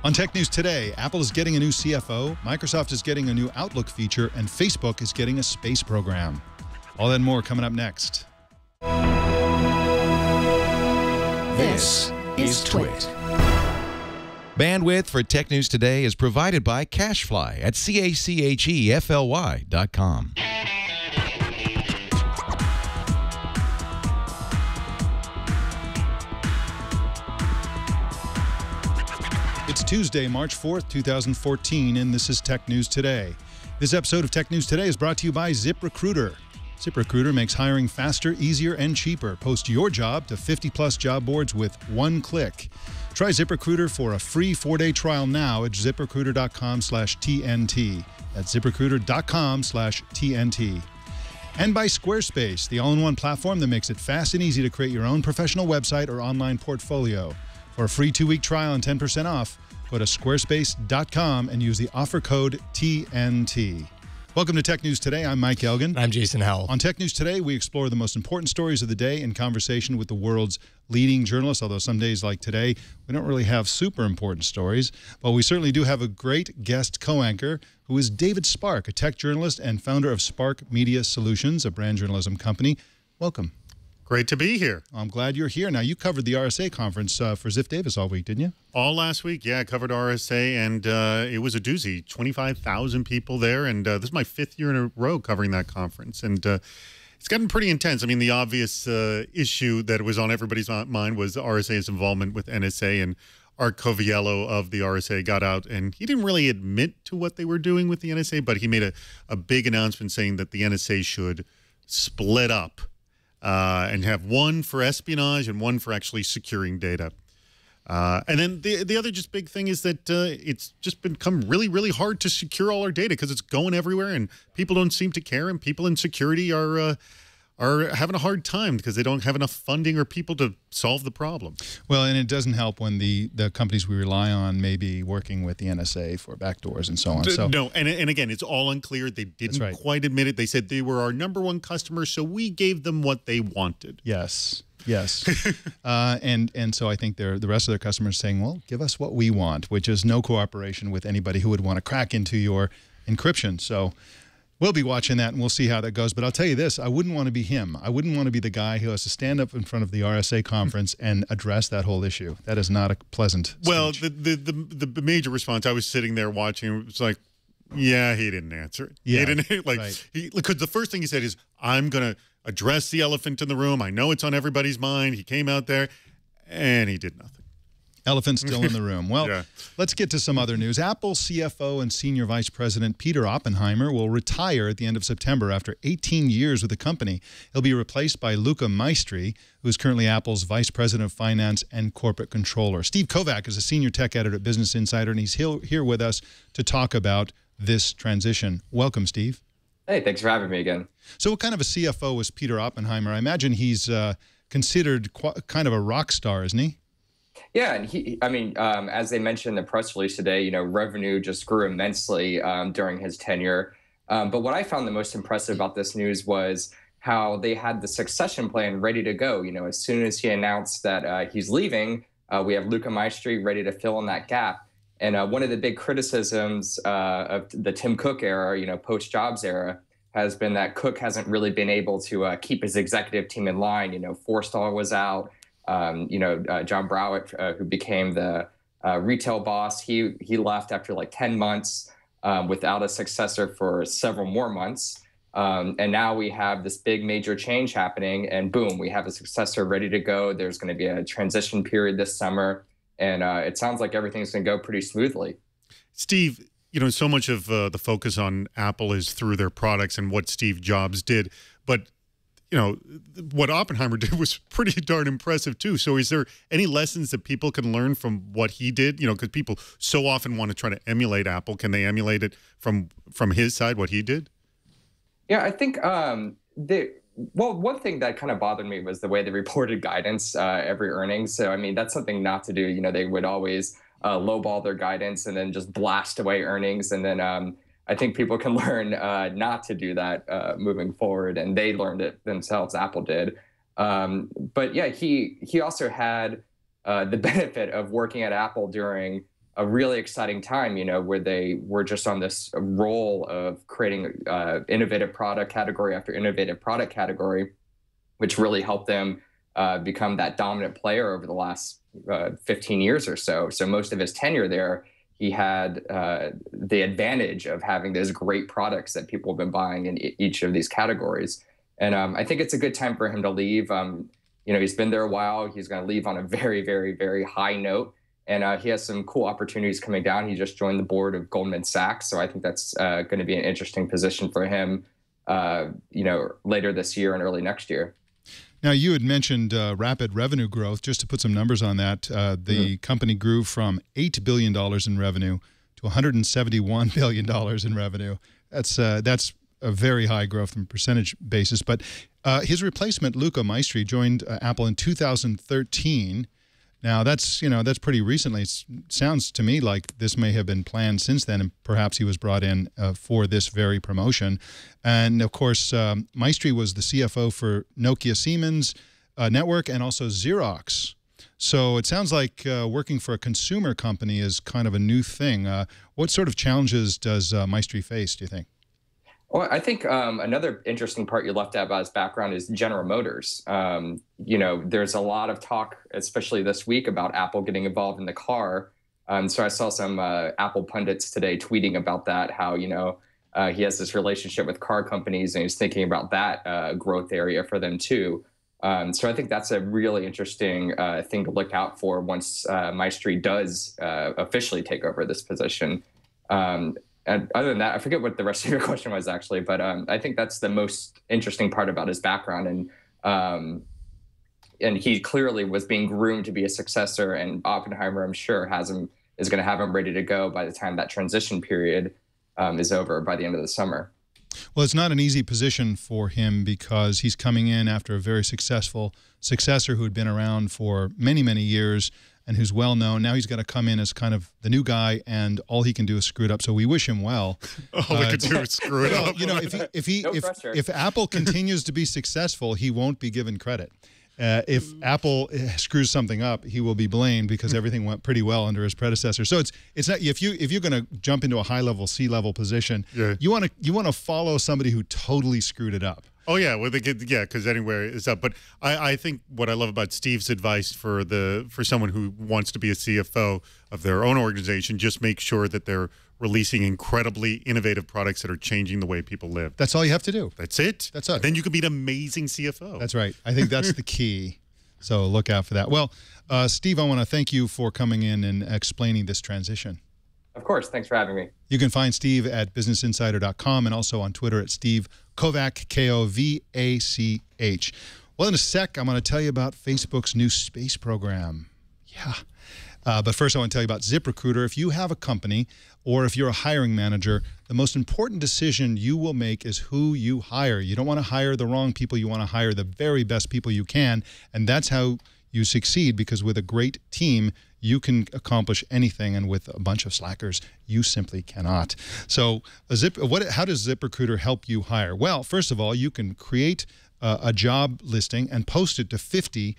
On Tech News Today, Apple is getting a new CFO, Microsoft is getting a new Outlook feature, and Facebook is getting a space program. All that and more coming up next. This is Twit. Bandwidth for Tech News Today is provided by CacheFly at CACHEFLY.com. It's Tuesday, March 4th, 2014, and this is Tech News Today. This episode of Tech News Today is brought to you by ZipRecruiter. ZipRecruiter makes hiring faster, easier, and cheaper. Post your job to 50-plus job boards with one click. Try ZipRecruiter for a free 4-day trial now at ZipRecruiter.com/TNT. That's ZipRecruiter.com/TNT. And by Squarespace, the all-in-one platform that makes it fast and easy to create your own professional website or online portfolio. For a free 2-week trial and 10% off, go to squarespace.com and use the offer code TNT. Welcome to Tech News Today. I'm Mike Elgin. I'm Jason Howell. On Tech News Today, we explore the most important stories of the day in conversation with the world's leading journalists, although some days like today, we don't really have super important stories. But we certainly do have a great guest co-anchor, who is David Spark, a tech journalist and founder of Spark Media Solutions, a brand journalism company. Welcome. Great to be here. I'm glad you're here. Now, you covered the RSA conference for Ziff Davis all week, didn't you? All last week, yeah, I covered RSA, and it was a doozy. 25,000 people there, and this is my 5th year in a row covering that conference. And it's gotten pretty intense. I mean, the obvious issue that was on everybody's mind was RSA's involvement with NSA, and Art Coviello of the RSA got out, and he didn't really admit to what they were doing with the NSA, but he made a big announcement saying that the NSA should split up and have one for espionage and one for actually securing data. And then the other just big thing is that it's just become really, really hard to secure all our data because it's going everywhere and people don't seem to care, and people in security are having a hard time because they don't have enough funding or people to solve the problem. Well, and it doesn't help when the companies we rely on may be working with the NSA for backdoors and so on. No, and again, it's all unclear. They didn't quite admit it. They said they were our #1 customer, so we gave them what they wanted. Yes. Yes. And so I think the rest of their customers saying, well, give us what we want, which is no cooperation with anybody who would want to crack into your encryption. So we'll be watching that, and we'll see how that goes. But I'll tell you this, I wouldn't want to be him. I wouldn't want to be the guy who has to stand up in front of the RSA conference and address that whole issue. That is not a pleasant speech. Well, the major response, I was sitting there watching, it was like, yeah, he didn't answer it. Yeah, he didn't, because the first thing he said is, I'm going to address the elephant in the room. I know it's on everybody's mind. He came out there, and he did nothing. Elephant still in the room. Well, yeah. Let's get to some other news. Apple CFO and Senior Vice President Peter Oppenheimer will retire at the end of September after 18 years with the company. He'll be replaced by Luca Maestri, who is currently Apple's Vice President of Finance and Corporate Controller. Steve Kovac is a Senior Tech Editor at Business Insider, and he's here with us to talk about this transition. Welcome, Steve. Hey, thanks for having me again. So what kind of a CFO was Peter Oppenheimer? I imagine he's considered kind of a rock star, isn't he? Yeah, and as they mentioned in the press release today, revenue just grew immensely during his tenure. But what I found the most impressive about this news was how they had the succession plan ready to go. As soon as he announced that he's leaving, we have Luca Maestri ready to fill in that gap. And one of the big criticisms of the Tim Cook era, post-Jobs era, has been that Cook hasn't really been able to keep his executive team in line. Forstall was out. John Browett, who became the retail boss, he left after like 10 months without a successor for several more months. And now we have this big major change happening, and boom, we have a successor ready to go. There's going to be a transition period this summer. And it sounds like everything's going to go pretty smoothly. Steve, so much of the focus on Apple is through their products and what Steve Jobs did. But, what Oppenheimer did was pretty darn impressive, too. So is there any lessons that people can learn from what he did? Because people so often want to try to emulate Apple. Can they emulate it from his side, what he did? Yeah, I think one thing that kind of bothered me was the way they reported guidance every earnings. So, that's something not to do. They would always lowball their guidance and then just blast away earnings. And then I think people can learn not to do that moving forward. And they learned it themselves, Apple did. But yeah, he also had the benefit of working at Apple during a really exciting time, where they were just on this roll of creating innovative product category after innovative product category, which really helped them become that dominant player over the last 15 years or so. So most of his tenure there, he had the advantage of having those great products that people have been buying in each of these categories. And I think it's a good time for him to leave. He's been there a while. He's going to leave on a very, very, very high note. And he has some cool opportunities coming down. He just joined the board of Goldman Sachs. So I think that's going to be an interesting position for him, later this year and early next year. Now, you had mentioned rapid revenue growth. Just to put some numbers on that, the company grew from $8 billion in revenue to $171 billion in revenue. That's a very high growth from a percentage basis. But his replacement, Luca Maestri, joined Apple in 2013. Now, that's pretty recently. It sounds to me like this may have been planned since then, and perhaps he was brought in for this very promotion. And, of course, Maestri was the CFO for Nokia Siemens Network and also Xerox. So it sounds like working for a consumer company is kind of a new thing. What sort of challenges does Maestri face, do you think? Well, I think another interesting part you left out about his background is General Motors. There's a lot of talk, especially this week, about Apple getting involved in the car. So I saw some Apple pundits today tweeting about that, how, he has this relationship with car companies and he's thinking about that growth area for them too. So I think that's a really interesting thing to look out for once Maestri does officially take over this position. And other than that, I forget what the rest of your question was actually, but I think that's the most interesting part about his background. And he clearly was being groomed to be a successor, and Oppenheimer, I'm sure, is going to have him ready to go by the time that transition period is over by the end of the summer. Well, it's not an easy position for him because he's coming in after a very successful successor who had been around for many, many years and who's well known. Now he's got to come in as kind of the new guy, and all he can do is screw it up. So we wish him well. All he can do is screw it up. If Apple continues to be successful, he won't be given credit. If Apple screws something up, he will be blamed because everything went pretty well under his predecessor. So it's not if you're going to jump into a high-level C-level position, you want to follow somebody who totally screwed it up. Oh yeah, well because anywhere is up. But I think what I love about Steve's advice for someone who wants to be a CFO of their own organization, just make sure that they're releasing incredibly innovative products that are changing the way people live. That's all you have to do. That's it. That's it. Then you can be an amazing CFO. That's right. I think that's the key. So look out for that. Well, Steve, I want to thank you for coming in and explaining this transition. Of course. Thanks for having me. You can find Steve at businessinsider.com and also on Twitter at Steve Kovac, K-O-V-A-C-H. Well, in a sec, I'm going to tell you about Facebook's new space program. Yeah. But first, I want to tell you about ZipRecruiter. If you have a company or if you're a hiring manager, the most important decision you will make is who you hire. You don't want to hire the wrong people. You want to hire the very best people you can. And that's how you succeed, because with a great team, you can accomplish anything, and with a bunch of slackers, you simply cannot. So how does ZipRecruiter help you hire? Well, first of all, you can create a job listing and post it to 50+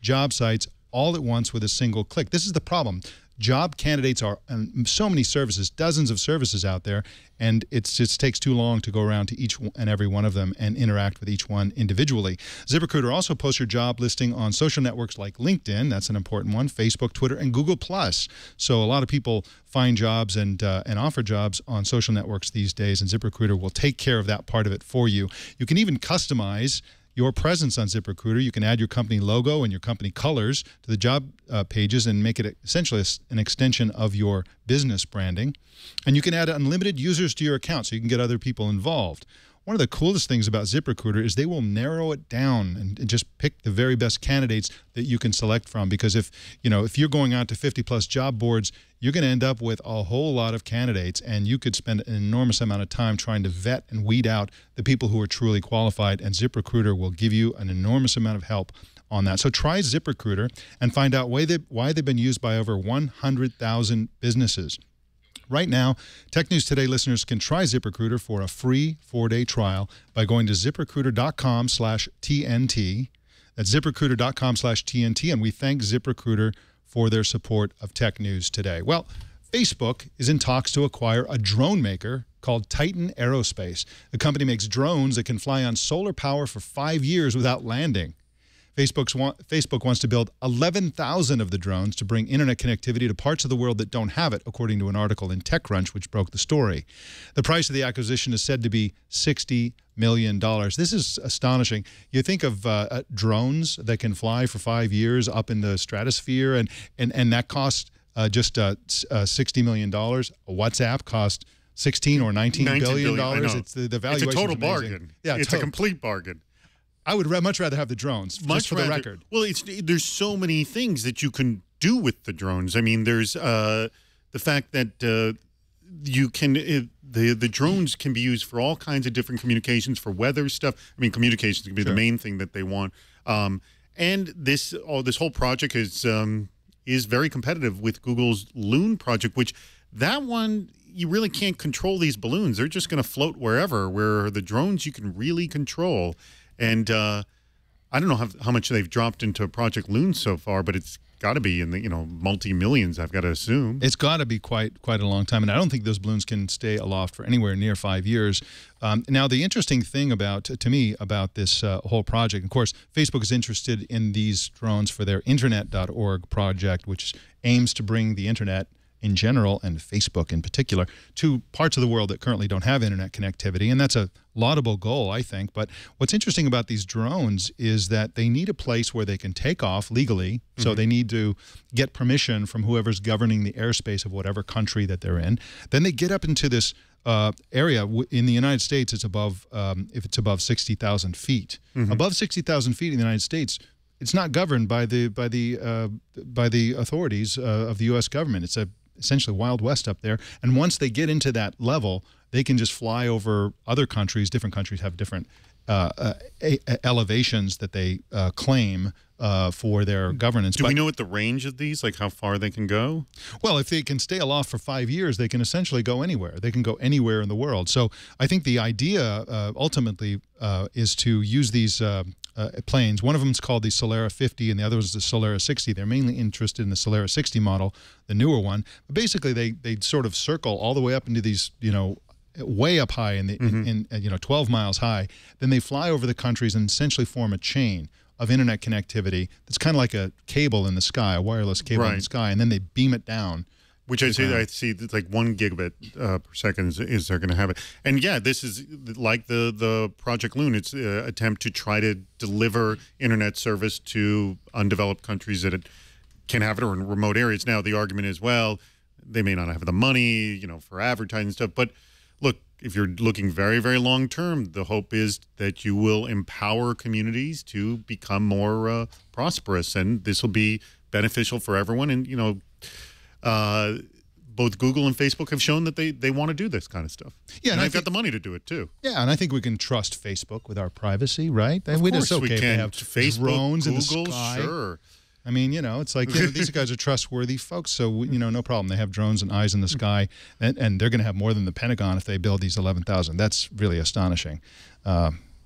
job sites all at once with a single click. This is the problem. Job candidates are on so many services, dozens of services out there, and it just takes too long to go around to each and every one of them and interact with each one individually. ZipRecruiter also posts your job listing on social networks like LinkedIn, that's an important one, Facebook, Twitter, and Google+. So a lot of people find jobs and offer jobs on social networks these days, and ZipRecruiter will take care of that part of it for you. You can even customize your presence on ZipRecruiter. You can add your company logo and your company colors to the job pages and make it essentially an extension of your business branding. And you can add unlimited users to your account so you can get other people involved. One of the coolest things about ZipRecruiter is they will narrow it down and just pick the very best candidates that you can select from. Because if you're going out to 50+ job boards, you're going to end up with a whole lot of candidates, and you could spend an enormous amount of time trying to vet and weed out the people who are truly qualified, and ZipRecruiter will give you an enormous amount of help on that. So try ZipRecruiter and find out why they've been used by over 100,000 businesses. Right now, Tech News Today listeners can try ZipRecruiter for a free 4-day trial by going to ZipRecruiter.com/TNT. That's ZipRecruiter.com/TNT, and we thank ZipRecruiter for their support of Tech News Today. Well, Facebook is in talks to acquire a drone maker called Titan Aerospace. The company makes drones that can fly on solar power for 5 years without landing. Facebook wants to build 11,000 of the drones to bring internet connectivity to parts of the world that don't have it, according to an article in TechCrunch, which broke the story. The price of the acquisition is said to be $60 million. This is astonishing. You think of drones that can fly for 5 years up in the stratosphere, and that costs just $60 million. A WhatsApp costs $16 or $19 billion. It's the valuation. It's a total bargain. Yeah, it's a complete bargain. I would much rather have the drones, just for the record. Well, there's so many things that you can do with the drones. I mean, there's the fact that you can the drones can be used for all kinds of different communications, for weather stuff. I mean, communications can be the main thing that they want. And this whole project is very competitive with Google's Loon project, which that one you really can't control these balloons. They're just going to float wherever. Where the drones you can really control. And I don't know how much they've dropped into Project Loon so far, but it's got to be in the multi-millions, I've got to assume. It's got to be quite a long time, and I don't think those balloons can stay aloft for anywhere near 5 years. Now, the interesting thing to me about this whole project, of course, Facebook is interested in these drones for their Internet.org project, which aims to bring the Internet in general, and Facebook in particular, to parts of the world that currently don't have internet connectivity. And that's a laudable goal, I think. But what's interesting about these drones is that they need a place where they can take off legally. So they need to get permission from whoever's governing the airspace of whatever country that they're in. Then they get up into this area. In the United States, it's above, if it's above 60,000 feet. Above 60,000 feet in the United States, it's not governed by the authorities of the U.S. government. It's essentially Wild West up there. And once they get into that level, they can just fly over other countries. Different countries have different elevations that they claim for their governance. Do we know what the range of these, like how far they can go? Well, if they can stay aloft for 5 years, they can essentially go anywhere. They can go anywhere in the world. So I think the idea ultimately is to use these planes. One of them is called the Solera 50 and the other is the Solera 60. They're mainly interested in the Solera 60 model, the newer one. But basically, they sort of circle all the way up into these, way up high in the 12 miles high. Then they fly over the countries and essentially form a chain of internet connectivity. That's kind of like a cable in the sky, a wireless cable in the sky, and then they beam it down. Which I see like 1 gigabit per second is they're going to have it. And yeah, this is like the Project Loon. It's an attempt to try to deliver internet service to undeveloped countries that can have it, or in remote areas. Now, the argument is, well, they may not have the money, for advertising and stuff. But look, if you're looking very, very long term, the hope is that you will empower communities to become more prosperous, and this will be beneficial for everyone. And both Google and Facebook have shown that they want to do this kind of stuff. Yeah, and they've got the money to do it too. Yeah, and I think we can trust Facebook with our privacy, right? Of course it's okay we can. To have Facebook, drones Google, in the sky. Sure. I mean, it's like these guys are trustworthy folks, so no problem. They have drones and eyes in the sky, and they're going to have more than the Pentagon if they build these 11,000. That's really astonishing.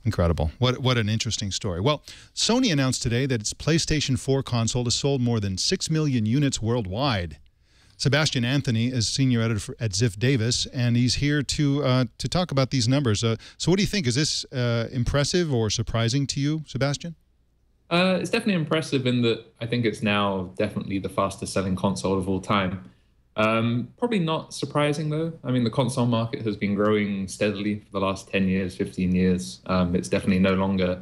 Incredible. What an interesting story. Well, Sony announced today that its PlayStation 4 console has sold more than 6 million units worldwide. Sebastian Anthony is senior editor at Ziff Davis, and he's here to talk about these numbers. So what do you think? Is this impressive or surprising to you, Sebastian? It's definitely impressive in that I think it's now definitely the fastest selling console of all time. Probably not surprising, though. I mean, the console market has been growing steadily for the last 10 years, 15 years. It's definitely no longer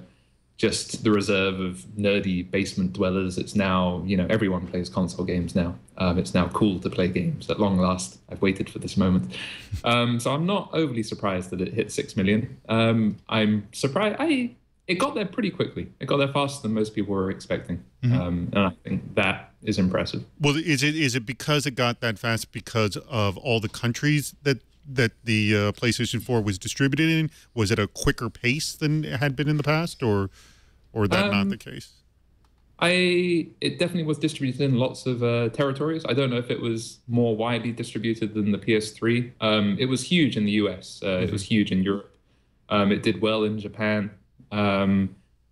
just the reserve of nerdy basement dwellers. It's now, everyone plays console games now. It's now cool to play games. At long last, I've waited for this moment. So I'm not overly surprised that it hit 6 million. I'm surprised. It got there pretty quickly. It got there faster than most people were expecting. And I think that is impressive. Well, is it because it got that fast because of all the countries that the PlayStation 4 was distributed in? Was it a quicker pace than it had been in the past, or that not the case? It definitely was distributed in lots of territories. I don't know if it was more widely distributed than the PS3. It was huge in the US. It was huge in Europe. It did well in Japan.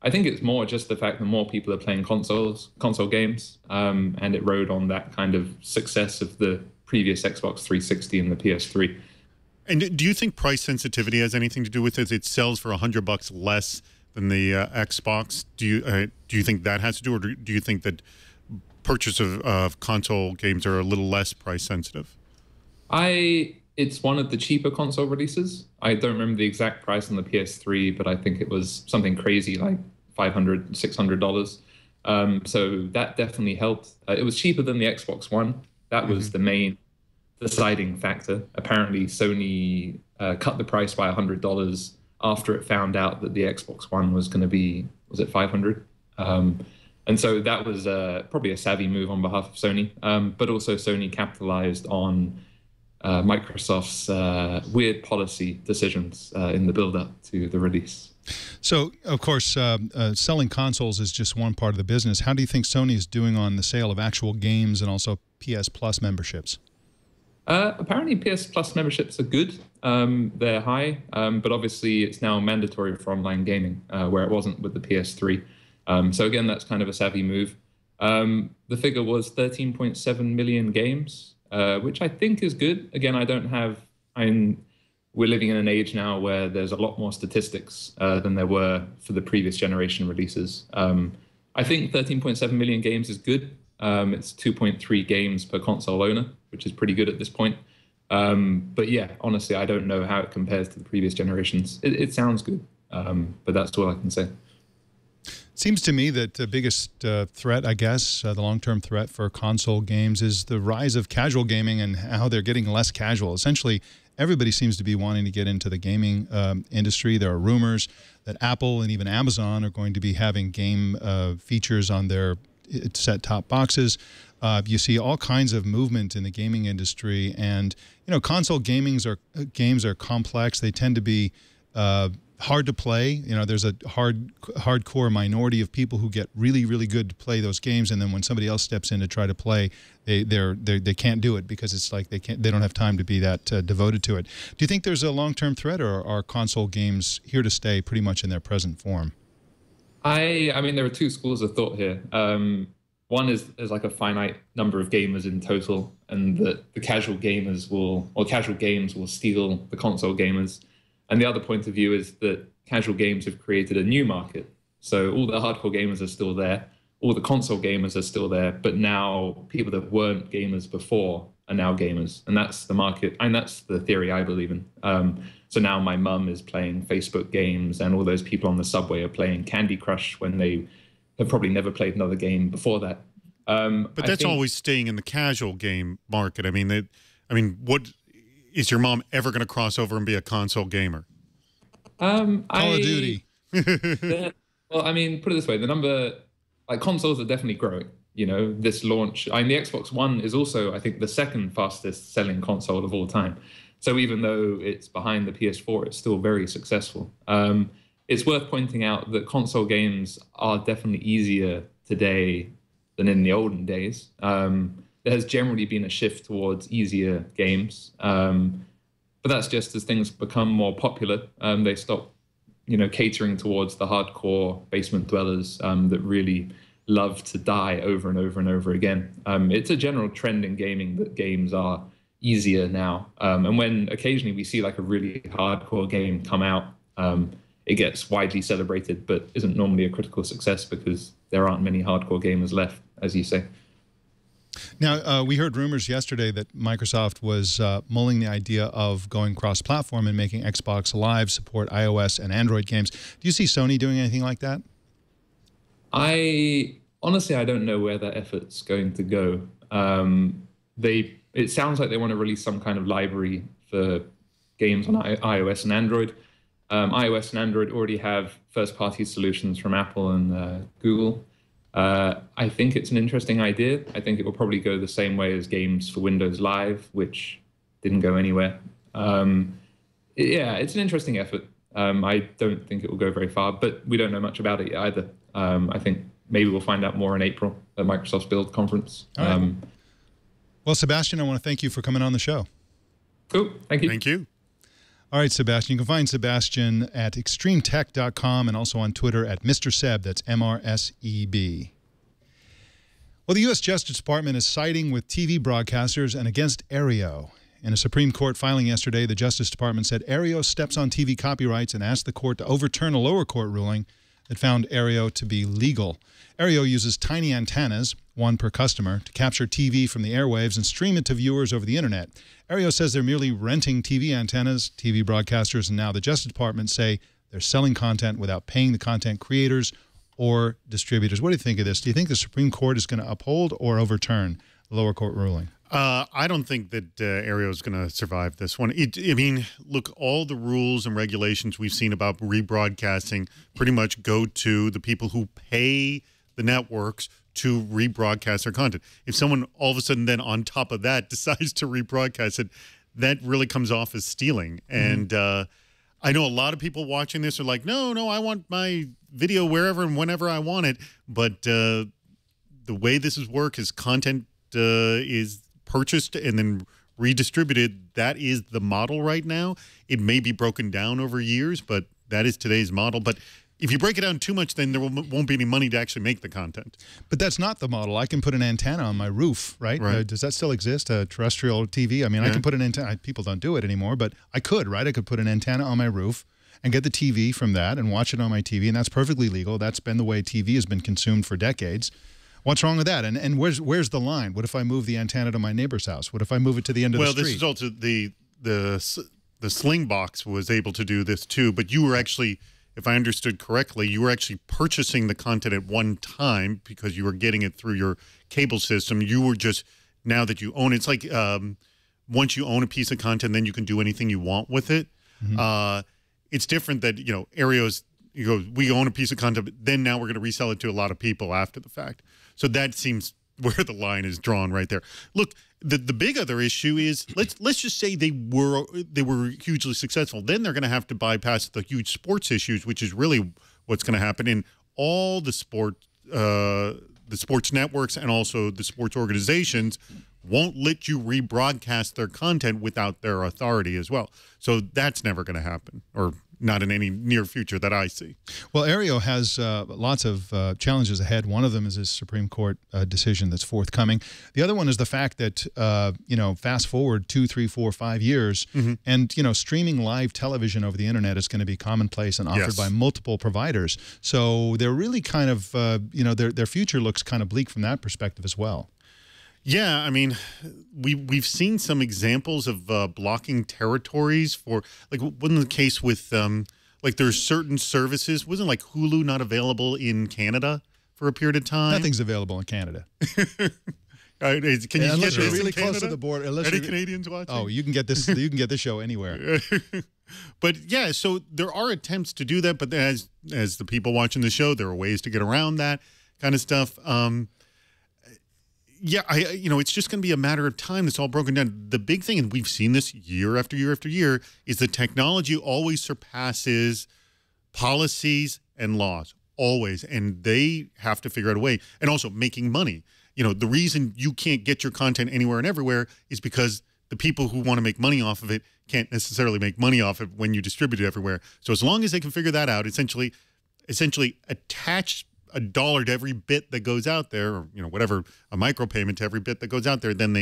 I think it's more just the fact that more people are playing console games, and it rode on that kind of success of the previous Xbox 360 and the PS3. And do you think price sensitivity has anything to do with it? It sells for $100 less than the Xbox. Do you think that has to do, or do you think that purchase of console games are a little less price sensitive? It's one of the cheaper console releases. I don't remember the exact price on the PS3, but I think it was something crazy like $500, $600. So that definitely helped. It was cheaper than the Xbox One. That was the main deciding factor. Apparently, Sony cut the price by $100 after it found out that the Xbox One was going to be, was it $500? And so that was probably a savvy move on behalf of Sony. But also Sony capitalized on Microsoft's weird policy decisions in the build-up to the release. So, of course, selling consoles is just one part of the business. How do you think Sony is doing on the sale of actual games and also PS Plus memberships? Apparently, PS Plus memberships are good. They're high, but obviously it's now mandatory for online gaming, where it wasn't with the PS3. So again, that's kind of a savvy move. The figure was 13.7 million games, which I think is good. Again, we're living in an age now where there's a lot more statistics than there were for the previous generation releases. I think 13.7 million games is good. It's 2.3 games per console owner, which is pretty good at this point. But yeah, honestly, I don't know how it compares to the previous generations. It sounds good, but that's all I can say. Seems to me that the biggest threat, I guess, the long-term threat for console games is the rise of casual gaming and how they're getting less casual. Essentially, everybody seems to be wanting to get into the gaming industry. There are rumors that Apple and even Amazon are going to be having game features on their set-top boxes. You see all kinds of movement in the gaming industry, and console games are complex. They tend to be hard to play. There's a hardcore minority of people who get really, really good to play those games, and then when somebody else steps in to try to play, they can't do it because it's like they don't have time to be that devoted to it. Do you think there's a long-term threat, or are console games here to stay pretty much in their present form? I mean, there are two schools of thought here. One is there's like a finite number of gamers in total, and that the casual games will steal the console gamers. And the other point of view is that casual games have created a new market. So all the hardcore gamers are still there, all the console gamers are still there, but now people that weren't gamers before are now gamers. And that's the market, and that's the theory I believe in. So now my mum is playing Facebook games, and all those people on the subway are playing Candy Crush when they have probably never played another game before that. But that's always staying in the casual game market. I mean, what is your mom ever going to cross over and be a console gamer? Call of Duty. Well, I mean, put it this way: the number, like consoles, are definitely growing. This launch, the Xbox One is also, I think, the second fastest selling console of all time. So even though it's behind the PS4, it's still very successful. It's worth pointing out that console games are definitely easier today than in the olden days. There has generally been a shift towards easier games. But that's just as things become more popular, they stop, catering towards the hardcore basement dwellers that really love to die over and over and over again. It's a general trend in gaming that games are easier now. And when occasionally we see like a really hardcore game come out, it gets widely celebrated, but isn't normally a critical success because there aren't many hardcore gamers left, as you say. Now, we heard rumors yesterday that Microsoft was mulling the idea of going cross-platform and making Xbox Live support iOS and Android games. Do you see Sony doing anything like that? Honestly, I don't know where that effort's going to go. It sounds like they want to release some kind of library for games on iOS and Android. iOS and Android already have first-party solutions from Apple and Google. I think it's an interesting idea. I think it will probably go the same way as games for Windows Live, which didn't go anywhere. Yeah, it's an interesting effort. I don't think it will go very far, but we don't know much about it either. I think maybe we'll find out more in April at Microsoft's Build conference. Right. Well, Sebastian, I want to thank you for coming on the show. Cool. Thank you. Thank you. All right, Sebastian. You can find Sebastian at extremetech.com and also on Twitter at Mr. Seb. That's MRSEB. Well, the U.S. Justice Department is siding with TV broadcasters and against Aereo. In a Supreme Court filing yesterday, the Justice Department said Aereo steps on TV copyrights and asked the court to overturn a lower court ruling that found Aereo to be legal. Aereo uses tiny antennas, one per customer, to capture TV from the airwaves and stream it to viewers over the internet. Aereo says they're merely renting TV antennas. TV broadcasters and now the Justice Department say they're selling content without paying the content creators or distributors. What do you think of this? Do you think the Supreme Court is going to uphold or overturn the lower court ruling? I don't think that Aereo is going to survive this one. I mean, look, all the rules and regulations we've seen about rebroadcasting pretty much go to the people who pay the networks to rebroadcast their content. If someone all of a sudden then on top of that decides to rebroadcast it, that really comes off as stealing. And I know a lot of people watching this are like, no, I want my video wherever and whenever I want it. But the way this is work is content is purchased and then redistributed. That is the model right now. It may be broken down over years, but that is today's model. But if you break it down too much, then there won't be any money to actually make the content. But that's not the model. I can put an antenna on my roof, right? Does that still exist, terrestrial TV? I mean, I can put an antenna. People don't do it anymore, but I could, right? I could put an antenna on my roof and get the TV from that and watch it on my TV, and that's perfectly legal. That's been the way TV has been consumed for decades. What's wrong with that? And where's the line? What if I move the antenna to my neighbor's house? What if I move it to the end of the street? Well, this is also the Sling Box was able to do this too, but you were actually, if I understood correctly, you were actually purchasing the content at one time because you were getting it through your cable system. You were just, now that you own it, it's like once you own a piece of content, then you can do anything you want with it. It's different that, Aereo's, we own a piece of content, but then now we're going to resell it to a lot of people after the fact. So that seems where the line is drawn right there. Look, the big other issue is let's just say they were hugely successful. Then they're going to have to bypass the huge sports issues, which is really what's going to happen in all the sports networks and also the sports organizations won't let you rebroadcast their content without their authority as well. So that's never going to happen, or not in any near future that I see. Well, Aereo has lots of challenges ahead. One of them is this Supreme Court decision that's forthcoming. The other one is the fact that, fast forward 2, 3, 4, 5 years, and, streaming live television over the internet is going to be commonplace and offered by multiple providers. So they're really kind of, their future looks kind of bleak from that perspective as well. Yeah, I mean, we've seen some examples of blocking territories for, like, wasn't the case with, like, there's certain services, wasn't like Hulu not available in Canada for a period of time? Nothing's available in Canada. Can you unless get you're this really in close Canada? to the border. Any Canadians watching? Oh, you can get this. You can get this show anywhere. But yeah, so there are attempts to do that, but as the people watching the show, there are ways to get around that kind of stuff. Yeah, it's just going to be a matter of time. It's all broken down. The big thing, and we've seen this year after year after year, is the technology always surpasses policies and laws, always. And they have to figure out a way. And also making money. The reason you can't get your content anywhere and everywhere is because the people who want to make money off of it can't necessarily make money off of it when you distribute it everywhere. So as long as they can figure that out, essentially attach $1 to every bit that goes out there, or whatever, a micropayment to every bit that goes out there, then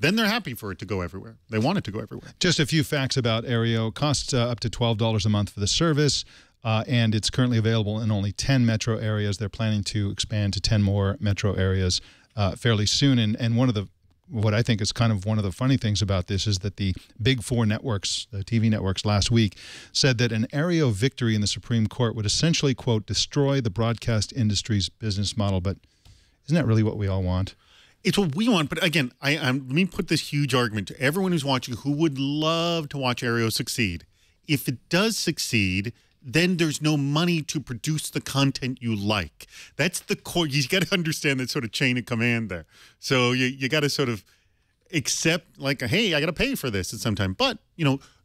they're happy for it to go everywhere. They want it to go everywhere. Just a few facts about Aereo. Costs up to $12 a month for the service, and it's currently available in only 10 metro areas. They're planning to expand to 10 more metro areas fairly soon. And what I think is kind of one of the funny things about this is that the big four networks, the TV networks last week, said that an Aereo victory in the Supreme Court would essentially, quote, destroy the broadcast industry's business model. But isn't that really what we all want? It's what we want. But again, let me put this huge argument to everyone who's watching who would love to watch Aereo succeed. If it does succeed, then there's no money to produce the content you like. That's the core. You got to understand that sort of chain of command there. So you got to sort of accept, like, hey, I got to pay for this at some time. But,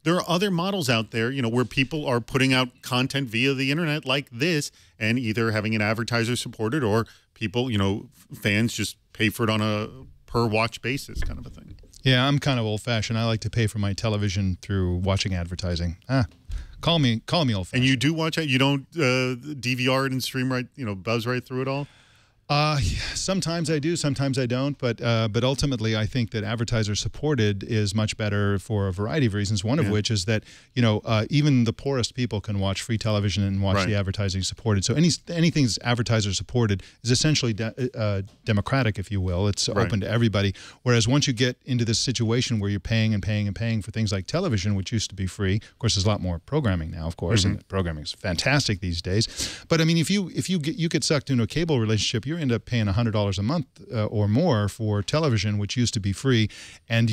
there are other models out there, where people are putting out content via the internet like this and either having an advertiser support it or people, fans just pay for it on a per watch basis kind of a thing. Yeah, I'm kind of old-fashioned. I like to pay for my television through watching advertising. Call me old-fashioned. And you do watch it? You don't DVR it and stream right, buzz right through it all? Sometimes I do, sometimes I don't, but ultimately I think that advertiser supported is much better for a variety of reasons. One of which is that even the poorest people can watch free television and watch the advertising supported. So anything that's advertiser supported is essentially democratic, if you will. It's open to everybody. Whereas once you get into this situation where you're paying and paying and paying for things like television, which used to be free, of course, there's a lot more programming now, of course, and programming is fantastic these days. But I mean, if you get sucked into a cable relationship, you're end up paying $100 a month or more for television, which used to be free. And,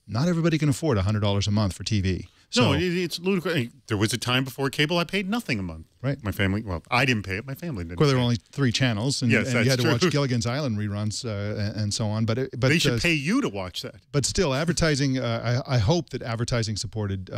not everybody can afford $100 a month for TV. So, no, it's ludicrous. There was a time before cable I paid nothing a month. Right. My family, well, I didn't pay it. My family didn't. Well, there were only 3 channels, and, yes, and you had to true. watch Gilligan's Island reruns and so on. But they should pay you to watch that. But still, advertising, I hope that advertising-supported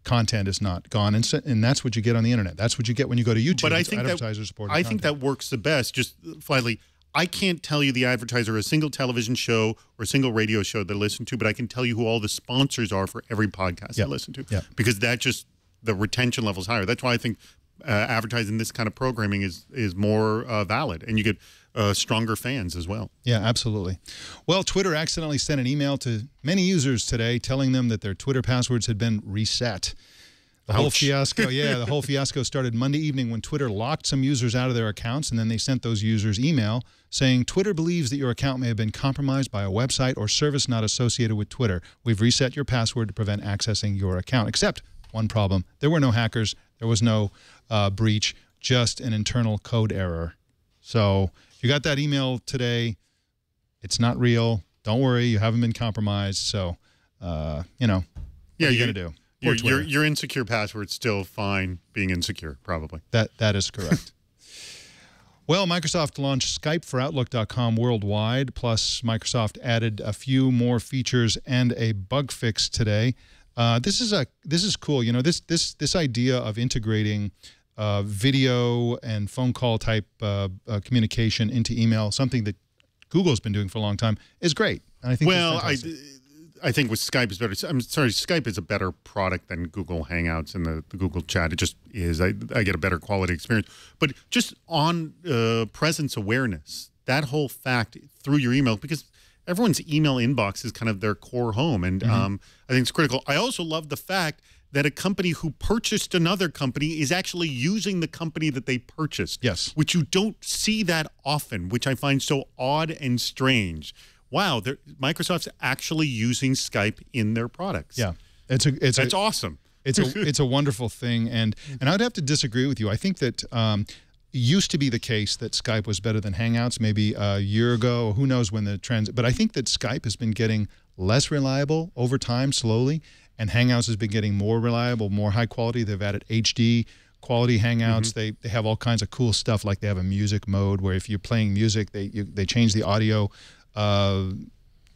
content is not gone, and that's what you get on the internet. That's what you get when you go to YouTube. But I think that works the best. Just flatly, I can't tell you the advertiser a single television show or a single radio show that I listen to, but I can tell you who all the sponsors are for every podcast I listen to, because that just the retention level is higher. That's why I think advertising this kind of programming is more valid, and you get stronger fans as well. Yeah, absolutely. Well, Twitter accidentally sent an email to many users today telling them that their Twitter passwords had been reset. The whole fiasco, the whole fiasco started Monday evening when Twitter locked some users out of their accounts, and then they sent those users email saying, Twitter believes that your account may have been compromised by a website or service not associated with Twitter. We've reset your password to prevent accessing your account. Except one problem. There were no hackers. There was no breach, just an internal code error. So if you got that email today, it's not real. Don't worry. You haven't been compromised. So, what are you going to do? Your insecure password's still fine being insecure, probably. That is correct. Well, Microsoft launched Skype for Outlook.com worldwide, plus Microsoft added a few more features and a bug fix today. This is cool. This idea of integrating video and phone call type communication into email, something that Google's been doing for a long time, is great. And I think I think with Skype is better. I'm sorry, Skype is a better product than Google Hangouts and the Google Chat. It just is. I get a better quality experience. But just on presence awareness, that whole fact through your email, because everyone's email inbox is kind of their core home, and I think it's critical. I also love the fact that a company who purchased another company is actually using the company that they purchased. Yes. Which you don't see that often, which I find so odd and strange. Wow, Microsoft's actually using Skype in their products. Yeah, that's awesome. It's a wonderful thing, and I'd have to disagree with you. I think that used to be the case that Skype was better than Hangouts, maybe a year ago. Who knows when the trends? But I think that Skype has been getting less reliable over time, slowly, and Hangouts has been getting more reliable, more high quality. They've added HD quality Hangouts. They have all kinds of cool stuff, like they have a music mode where if you're playing music, they change the audio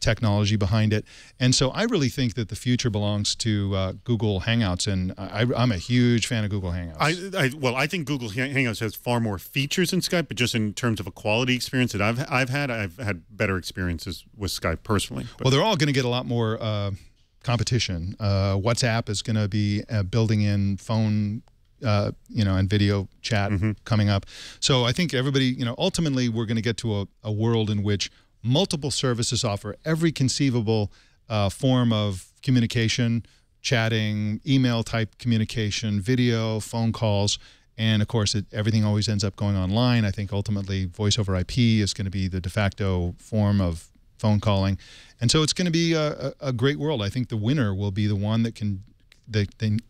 technology behind it. And so I really think that the future belongs to Google Hangouts, and I'm a huge fan of Google Hangouts. Well, I think Google Hangouts has far more features than Skype, but just in terms of a quality experience that I've had better experiences with Skype personally. Well, they're all going to get a lot more competition. WhatsApp is going to be building in phone and video chat coming up. So I think everybody, ultimately we're going to get to a world in which multiple services offer every conceivable form of communication, chatting, email type communication, video, phone calls, and of course everything always ends up going online. I think ultimately voice over IP is going to be the de facto form of phone calling, and so it's going to be a great world. I think the winner will be the one that can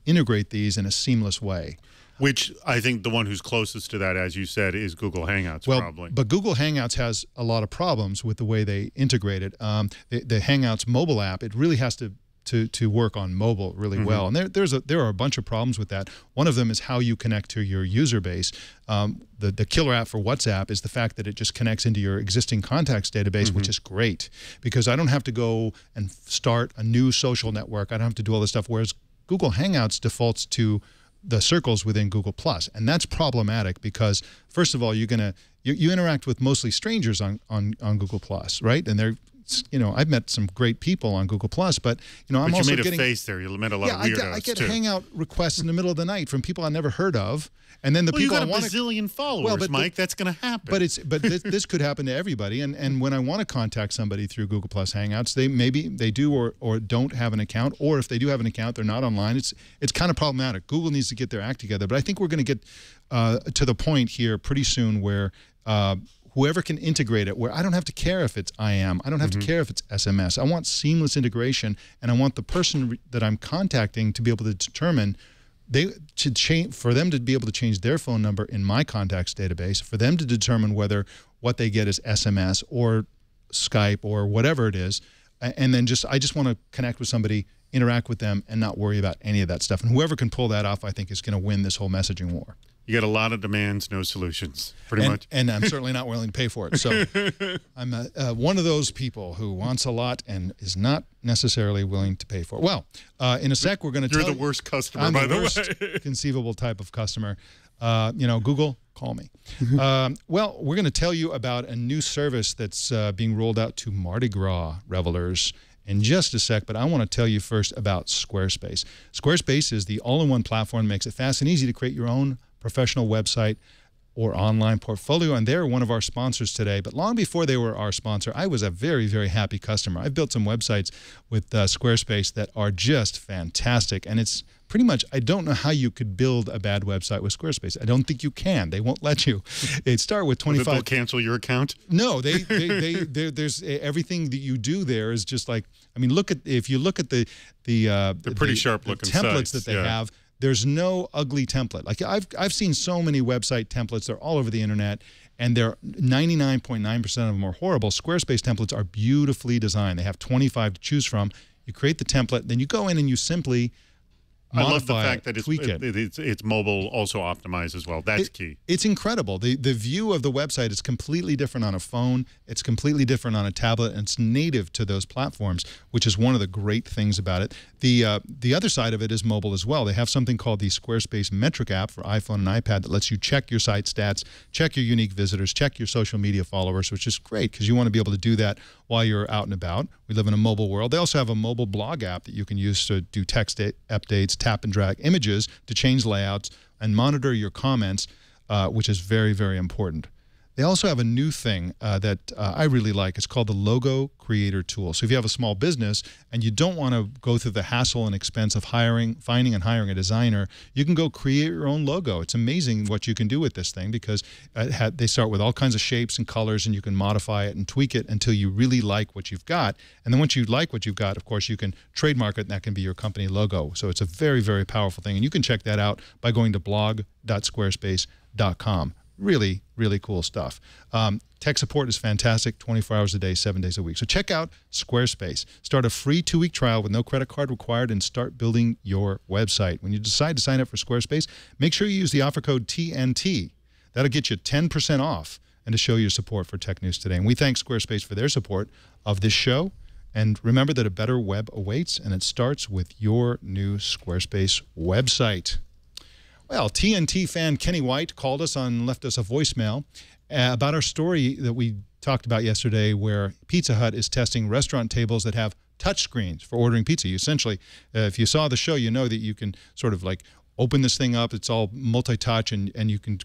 integrate these in a seamless way. Which I think the one who's closest to that, as you said, is Google Hangouts, probably. But Google Hangouts has a lot of problems with the way they integrate it. The Hangouts mobile app, it really has to work on mobile really well. And there are a bunch of problems with that. One of them is how you connect to your user base. The killer app for WhatsApp is the fact that it just connects into your existing contacts database, which is great, because I don't have to go and start a new social network. I don't have to do all this stuff, whereas Google Hangouts defaults to the circles within Google+, and that's problematic because, first of all, you interact with mostly strangers on Google+, right? And I've met some great people on Google Plus, but I'm also getting. You made a face there. You met a lot of weirdos. I get hangout requests in the middle of the night from people I never heard of, and then the people you got a bazillion followers, Mike. That's going to happen. But this could happen to everybody. And when I want to contact somebody through Google Plus Hangouts, they do or don't have an account, or if they do have an account, they're not online. It's kind of problematic. Google needs to get their act together. But I think we're going to get to the point here pretty soon where whoever can integrate it, where I don't have to care if it's IM, I don't have to care if it's SMS. I want seamless integration, and I want the person that I'm contacting to be able to determine for them to be able to change their phone number in my contacts database, for them to determine whether what they get is SMS or Skype or whatever it is, and then I just want to connect with somebody, interact with them, and not worry about any of that stuff. And whoever can pull that off, I think, is going to win this whole messaging war. You get a lot of demands, no solutions, pretty much. And I'm certainly not willing to pay for it. So I'm one of those people who wants a lot and is not necessarily willing to pay for it. Well, in a sec, we're going to tell you. You're the worst customer, by the way. Conceivable type of customer. Google, call me. Well, we're going to tell you about a new service that's being rolled out to Mardi Gras revelers in just a sec, but I want to tell you first about Squarespace. Squarespace is the all-in-one platform that makes it fast and easy to create your own professional website or online portfolio, and they're one of our sponsors today. But long before they were our sponsor, I was a very, very happy customer. I've built some websites with Squarespace that are just fantastic, and it's pretty much, I don't know how you could build a bad website with Squarespace. I don't think you can. They won't let you. They'd start with 25. They'll cancel your account? No, there's everything that you do there is just like, I mean, if you look at the pretty sharp looking templates sites that they have. There's no ugly template. Like I've seen so many website templates. They're all over the internet, and they're 99.9% of them are horrible. Squarespace templates are beautifully designed. They have 25 to choose from. You create the template, then you go in and you simply modify I love the fact that tweak it. It's mobile also optimized as well. That's key. It's incredible. The view of the website is completely different on a phone. It's completely different on a tablet, and it's native to those platforms, which is one of the great things about it. The other side of it is mobile as well. They have something called the Squarespace Metric app for iPhone and iPad that lets you check your site stats, check your unique visitors, check your social media followers, which is great because you want to be able to do that while you're out and about. We live in a mobile world. They also have a mobile blog app that you can use to do text updates, tap and drag images to change layouts, and monitor your comments, which is very, very important. They also have a new thing that I really like. It's called the Logo Creator Tool. So if you have a small business and you don't want to go through the hassle and expense of finding and hiring a designer, you can go create your own logo. It's amazing what you can do with this thing because they start with all kinds of shapes and colors, and you can modify it and tweak it until you really like what you've got. And then once you like what you've got, of course, you can trademark it, and that can be your company logo. So it's a very, very powerful thing. And you can check that out by going to blog.squarespace.com. Really, really cool stuff. Tech support is fantastic, 24 hours a day, 7 days a week. So check out Squarespace. Start a free 2-week trial with no credit card required and start building your website. When you decide to sign up for Squarespace, make sure you use the offer code TNT. That'll get you 10% off and to show your support for Tech News Today. And we thank Squarespace for their support of this show. And remember that a better web awaits, and it starts with your new Squarespace website. Well, TNT fan Kenny White called us and left us a voicemail about our story that we talked about yesterday where Pizza Hut is testing restaurant tables that have touch screens for ordering pizza. You essentially, if you saw the show, you know that you can sort of like open this thing up. It's all multi-touch, and you can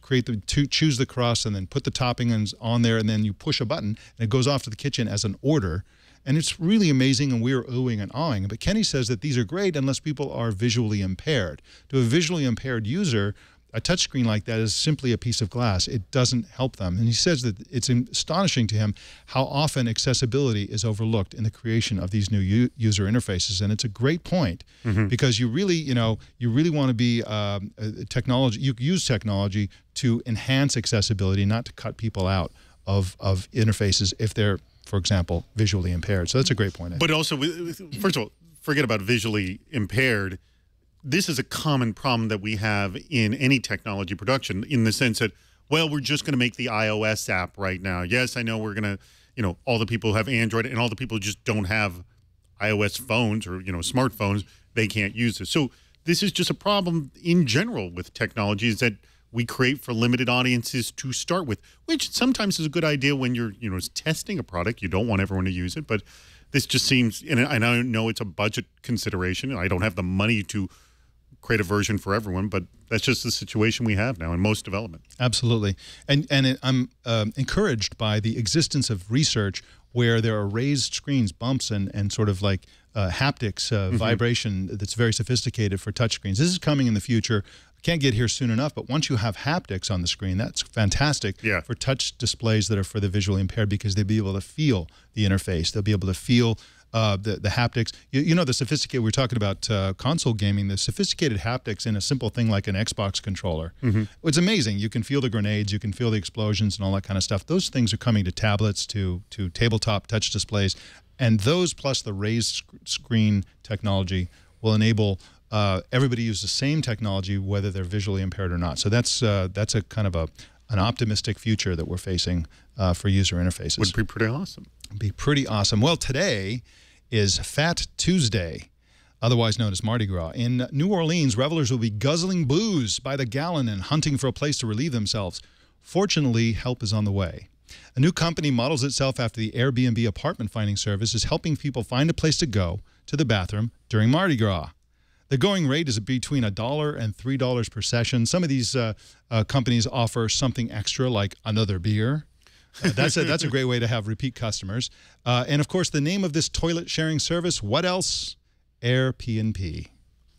choose the crust and then put the toppings on there, and then you push a button, and it goes off to the kitchen as an order. And it's really amazing, and we're oohing and awing. But Kenny says that these are great unless people are visually impaired. To a visually impaired user, a touchscreen like that is simply a piece of glass. It doesn't help them. And he says that it's astonishing to him how often accessibility is overlooked in the creation of these new user interfaces. And it's a great point because you really want to be technology. You use technology to enhance accessibility, not to cut people out of interfaces if they're, for example, visually impaired. So that's a great point. But also, first of all, forget about visually impaired. This is a common problem that we have in any technology production in the sense that, well, we're just going to make the iOS app right now. Yes, I know we're going to, all the people have Android and all the people just don't have iOS phones or, smartphones. They can't use this. So this is just a problem in general with technology is that we create for limited audiences to start with, which sometimes is a good idea when you're, testing a product. You don't want everyone to use it, but this just seems, and I know it's a budget consideration. I don't have the money to create a version for everyone, but that's just the situation we have now in most development. Absolutely. I'm encouraged by the existence of research where there are raised screens, bumps, and sort of like haptics, vibration that's very sophisticated for touchscreens. This is coming in the future. Can't get here soon enough, but once you have haptics on the screen, that's fantastic for touch displays that are for the visually impaired, because they'll be able to feel the interface. They'll be able to feel the haptics. You know, the sophisticated, we're talking about console gaming, the sophisticated haptics in a simple thing like an Xbox controller. It's amazing. You can feel the grenades, you can feel the explosions and all that kind of stuff. Those things are coming to tablets, to tabletop touch displays, and those plus the raised screen technology will enable everybody use the same technology, whether they're visually impaired or not. So that's a kind of an optimistic future that we're facing for user interfaces. Would be pretty awesome. Be pretty awesome. Well, today is Fat Tuesday, otherwise known as Mardi Gras. In New Orleans, revelers will be guzzling booze by the gallon and hunting for a place to relieve themselves. Fortunately, help is on the way. A new company models itself after the Airbnb apartment finding service is helping people find a place to go to the bathroom during Mardi Gras. The going rate is between $1 and $3 per session. Some of these companies offer something extra, like another beer. That's a great way to have repeat customers. And, of course, the name of this toilet sharing service, what else? Airbnb.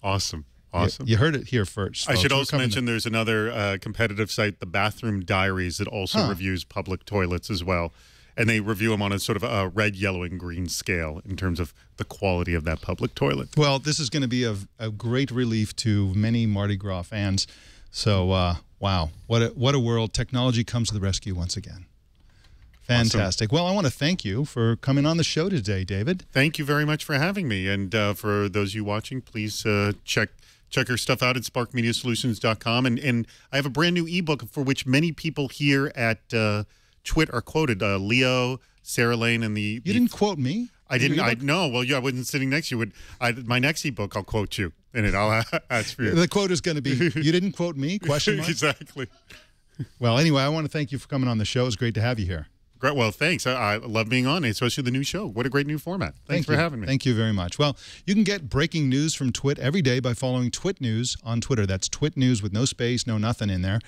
Awesome. Awesome. You heard it here first. I should also mention there's another competitive site, the Bathroom Diaries, that also reviews public toilets as well. And they review them on a sort of a red, yellow, and green scale in terms of the quality of that public toilet. Well, this is going to be a great relief to many Mardi Gras fans. So, wow, what a world. Technology comes to the rescue once again. Fantastic. Awesome. Well, I want to thank you for coming on the show today, David. Thank you very much for having me. And for those of you watching, please check our stuff out at sparkmediasolutions.com. And I have a brand new ebook for which many people here at Twit are quoted. Leo, Sarah Lane, and the... You didn't quote me? I didn't. No. Well, yeah, I wasn't sitting next to you. My next ebook, I'll quote you in it. I'll ask for you. The quote is going to be, you didn't quote me? Question mark? Exactly. Well, anyway, I want to thank you for coming on the show. It's great to have you here. Great. Well, thanks. I love being on, especially the new show. What a great new format. Thanks for having me. Thank you very much. Well, you can get breaking news from Twit every day by following Twit News on Twitter. That's Twit News with no space, no nothing in there.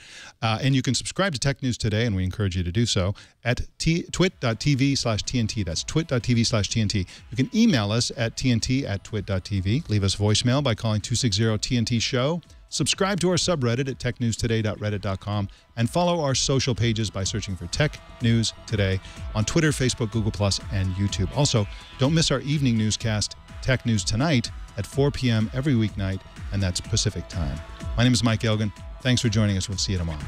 And you can subscribe to Tech News Today, and we encourage you to do so, at twit.tv/TNT. That's twit.tv/TNT. You can email us at tnt@twit.tv. Leave us voicemail by calling 260-TNT-SHOW. Subscribe to our subreddit at technewstoday.reddit.com, and follow our social pages by searching for Tech News Today on Twitter, Facebook, Google+, and YouTube. Also, don't miss our evening newscast, Tech News Tonight, at 4 p.m. every weeknight, and that's Pacific time. My name is Mike Elgin. Thanks for joining us. We'll see you tomorrow.